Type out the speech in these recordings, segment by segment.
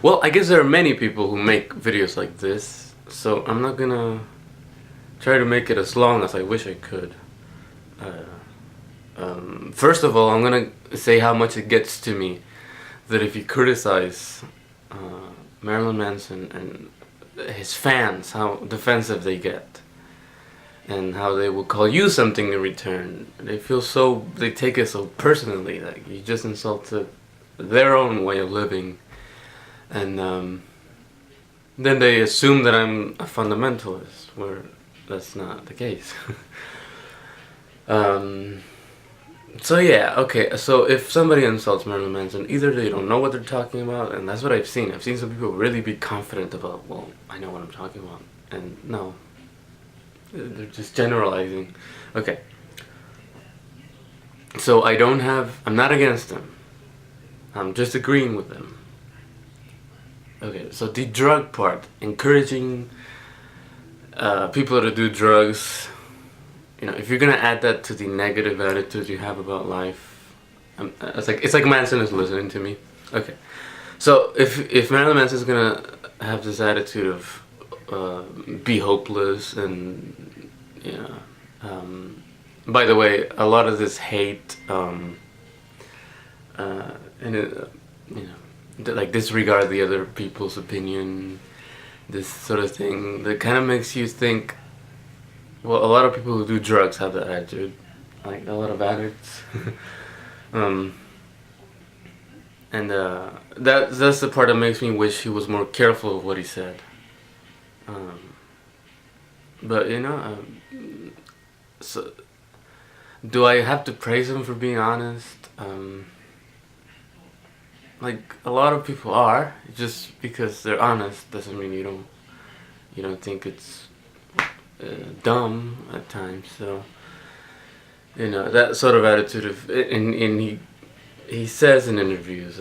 Well, I guess there are many people who make videos like this, so I'm not gonna try to make it as long as I wish I could. First of all, I'm gonna say how much it gets to me that if you criticize Marilyn Manson and his fans, how defensive they get, and how they will call you something in return. They take it so personally, like you just insulted their own way of living, and then they assume that I'm a fundamentalist, where that's not the case. So yeah, okay, so if somebody insults Marilyn Manson, either they don't know what they're talking about, and that's what I've seen. I've seen some people really be confident about, well, I know what I'm talking about, and no, they're just generalizing. Okay, so I'm not against them, I'm just agreeing with them. Okay, so the drug part, encouraging people to do drugs, if you're gonna add that to the negative attitude you have about life, it's like Manson is listening to me. Okay, so if Marilyn Manson is gonna have this attitude of be hopeless and by the way, a lot of this hate and like disregard the other people's opinion, this sort of thing that kind of makes you think. Well, a lot of people who do drugs have that attitude, like a lot of addicts. And that's the part that makes me wish he was more careful of what he said. But so do I have to praise him for being honest? Like a lot of people are. Just because they're honest doesn't mean you don't think it's dumb at times. So that sort of attitude of, and he says in interviews,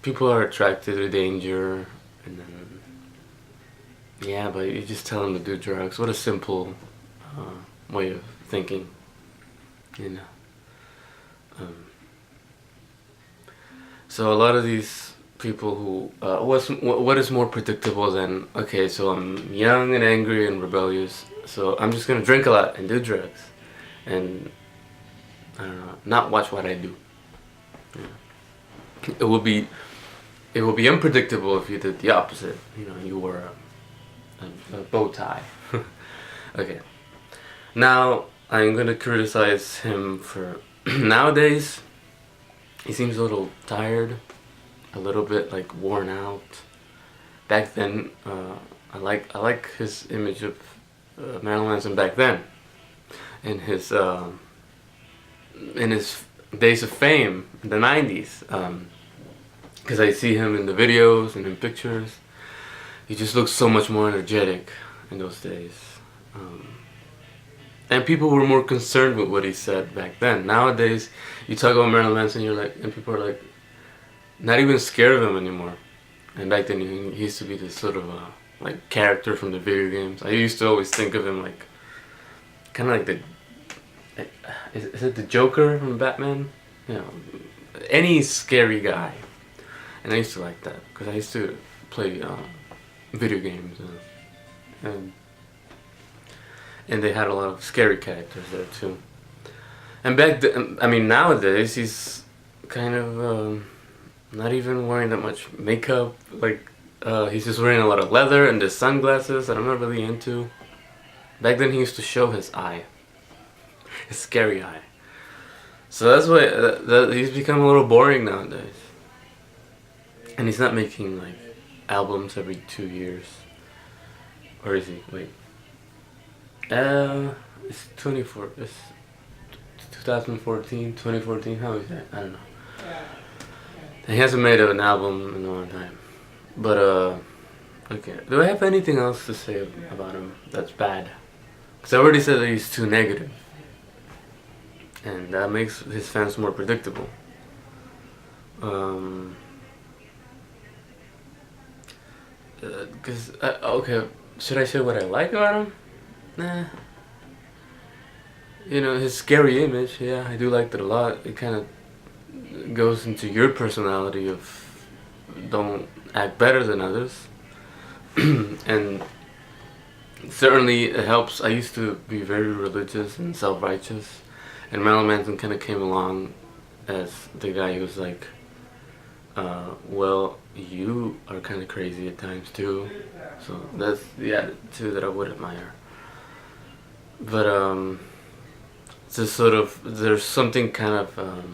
people are attracted to danger, and then but you just tell them to do drugs. What a simple way of thinking, So a lot of these people who what is more predictable than, okay, so I'm young and angry and rebellious, so I'm just gonna drink a lot and do drugs, and I don't know, not watch what I do. It will be unpredictable if you did the opposite. You wore a bow tie. Okay. Now I'm gonna criticize him for nowadays. He seems a little tired, a little bit like worn out. Back then, I like his image of Marilyn Manson back then, in his days of fame in the '90s. Because I see him in the videos and in pictures. He just looks so much more energetic in those days. And people were more concerned with what he said back then. Nowadays, you talk about Marilyn Manson, and people are like, not even scared of him anymore. And back then, he used to be this sort of like character from the video games. I used to always think of him like, kind of like is it the Joker from Batman? Any scary guy. And I used to like that because I used to play video games, and they had a lot of scary characters there too. And nowadays he's kind of not even wearing that much makeup. Like he's just wearing a lot of leather and the sunglasses that I'm not really into. Back then he used to show his eye, his scary eye. So that's why he's become a little boring nowadays. And he's not making like albums every 2 years. Or is he? Wait. It's 2014, 2014, how is that? I don't know. And he hasn't made an album in a long time. But, okay. Do I have anything else to say about him that's bad? Because I already said that he's too negative. And that makes his fans more predictable. Okay, should I say what I like about him? Nah. His scary image, yeah, I do like that a lot. It kind of goes into your personality of don't act better than others. And certainly it helps. I used to be very religious and self-righteous, and Marilyn Manson kind of came along as the guy who was like, well, you are kind of crazy at times too. So that's the attitude that I would admire. But just sort of, there's something kind of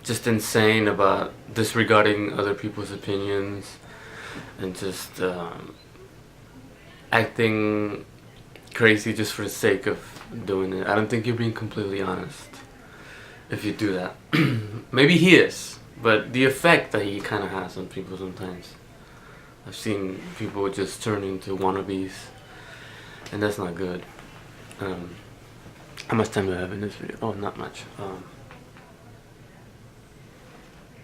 just insane about disregarding other people's opinions and just acting crazy just for the sake of doing it. I don't think you're being completely honest if you do that. Maybe he is, but the effect that he kind of has on people sometimes. I've seen people just turn into wannabes, and that's not good. How much time do I have in this video? Oh, not much.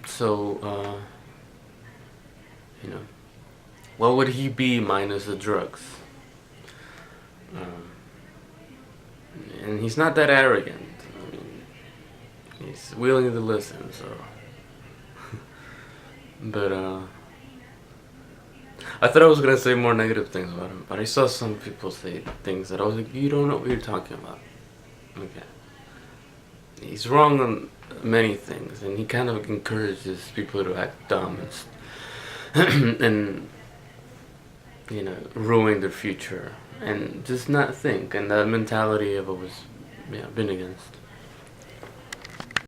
So, you know, what would he be minus the drugs? And he's not that arrogant. I mean, he's willing to listen, so. But, I thought I was gonna say more negative things about him, but I saw some people say things that I was like, you don't know what you're talking about. Okay. He's wrong on many things, and he kind of encourages people to act dumb and you know, ruin their future and just not think. And that mentality I've always been against.